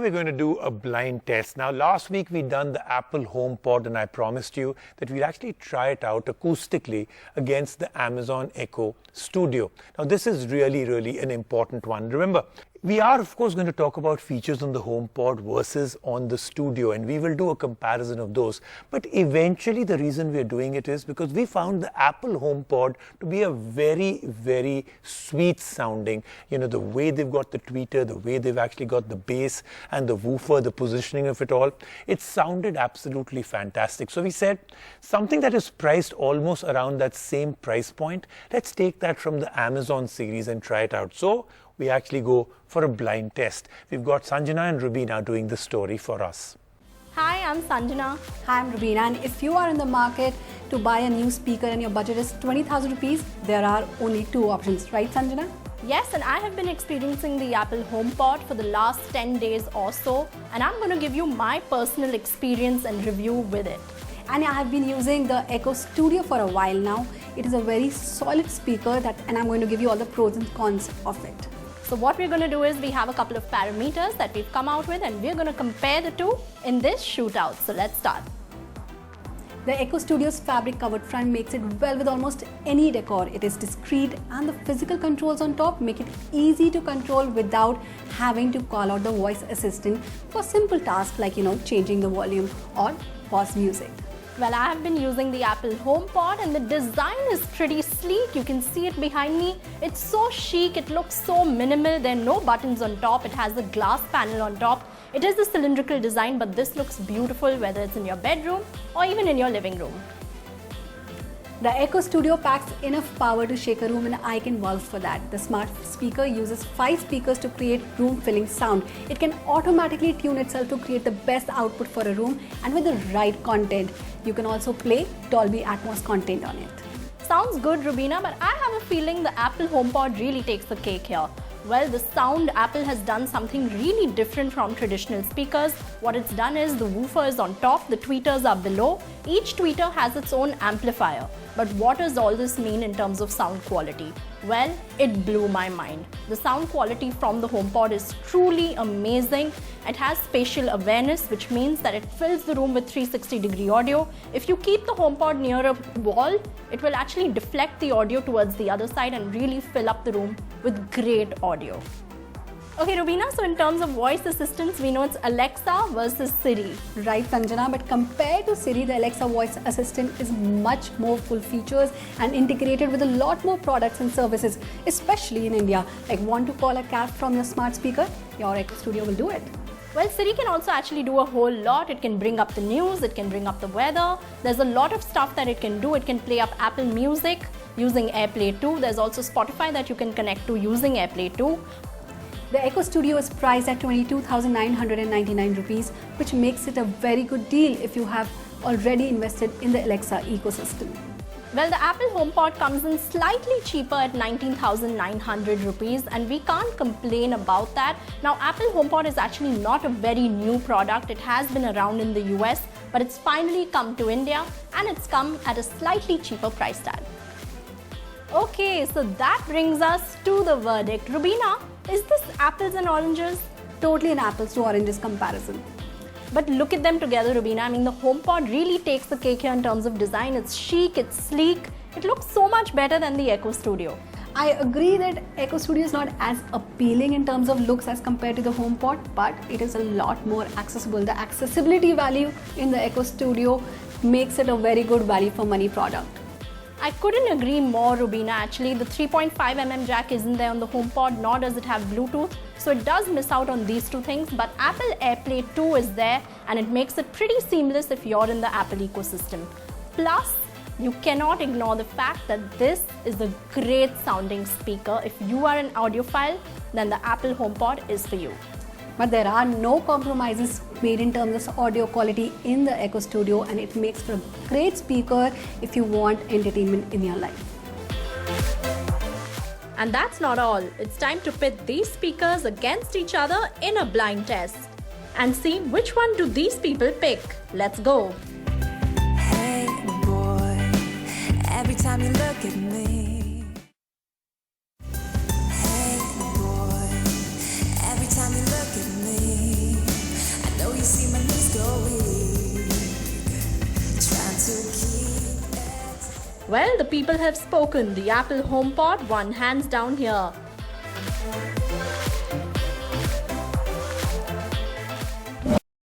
we're going to do a blind test. Now, last week we'd done the Apple HomePod and I promised you that we'd actually try it out acoustically against the Amazon Echo Studio. Now, this is really an important one. Remember, we are, of course, going to talk about features on the HomePod versus on the Studio, and we will do a comparison of those. But eventually, the reason we're doing it is because we found the Apple HomePod to be a very sweet sounding. You know, the way they've got the tweeter, the way they've actually got the bass and the woofer, the positioning of it all, it sounded absolutely fantastic. So we said, something that is priced almost around that same price point, let's take that from the Amazon series and try it out. So we actually go for a blind test. We've got Sanjana and Rubina doing the story for us. Hi, I'm Sanjana. Hi, I'm Rubina, and if you are in the market to buy a new speaker and your budget is 20,000 rupees, there are only two options, right Sanjana? Yes, and I have been experiencing the Apple HomePod for the last 10 days or so, and I'm going to give you my personal experience and review with it. And I have been using the Echo Studio for a while now. It is a very solid speaker and I'm going to give you all the pros and cons of it. So what we're going to do is we have a couple of parameters that we've come out with and we're going to compare the two in this shootout. So let's start. The Echo Studio's fabric covered front makes it well with almost any decor. It is discreet and the physical controls on top make it easy to control without having to call out the voice assistant for simple tasks like, changing the volume or pause music. Well, I have been using the Apple HomePod and the design is pretty sleek. You can see it behind me. It's so chic, it looks so minimal. There are no buttons on top. It has a glass panel on top. It is a cylindrical design, but this looks beautiful whether it's in your bedroom or even in your living room. The Echo Studio packs enough power to shake a room and I can vouch for that. The smart speaker uses 5 speakers to create room-filling sound. It can automatically tune itself to create the best output for a room and with the right content. You can also play Dolby Atmos content on it. Sounds good, Rubina, but I have a feeling the Apple HomePod really takes the cake here. Well, the sound, Apple has done something really different from traditional speakers. What it's done is the woofer is on top, the tweeters are below. Each tweeter has its own amplifier. But what does all this mean in terms of sound quality? Well, it blew my mind. The sound quality from the HomePod is truly amazing. It has spatial awareness, which means that it fills the room with 360-degree audio. If you keep the HomePod near a wall, it will actually deflect the audio towards the other side and really fill up the room with great audio. Okay, Rubina, so in terms of voice assistants, we know it's Alexa versus Siri. Right, Sanjana, but compared to Siri, the Alexa voice assistant is much more full features and integrated with a lot more products and services, especially in India. Like want to call a cab from your smart speaker? Your Echo Studio will do it. Well, Siri can also actually do a whole lot. It can bring up the news, it can bring up the weather. There's a lot of stuff that it can do. It can play up Apple Music using AirPlay 2. There's also Spotify that you can connect to using AirPlay 2. The Echo Studio is priced at 22,999 rupees, which makes it a very good deal if you have already invested in the Alexa ecosystem. Well, the Apple HomePod comes in slightly cheaper at 19,900 rupees and we can't complain about that. Now, Apple HomePod is actually not a very new product. It has been around in the US, but it's finally come to India and it's come at a slightly cheaper price tag. Okay, so that brings us to the verdict. Rubina, is this apples and oranges? Totally an apples to oranges comparison. But look at them together, Rubina. I mean, the HomePod really takes the cake here in terms of design. It's chic, it's sleek. It looks so much better than the Echo Studio. I agree that Echo Studio is not as appealing in terms of looks as compared to the HomePod, but it is a lot more accessible. The accessibility value in the Echo Studio makes it a very good value for money product. I couldn't agree more, Rubina. Actually, the 3.5mm jack isn't there on the HomePod, nor does it have Bluetooth. So it does miss out on these two things, but Apple AirPlay 2 is there and it makes it pretty seamless if you're in the Apple ecosystem. Plus, you cannot ignore the fact that this is a great sounding speaker. If you are an audiophile, then the Apple HomePod is for you. But there are no compromises made in terms of audio quality in the Echo Studio, and it makes for a great speaker if you want entertainment in your life. And that's not all. It's time to pit these speakers against each other in a blind test and see which one do these people pick. Let's go. Hey boy, every time you look at me. Hey boy, every time you look at me. Well, the people have spoken. The Apple HomePod won hands down here.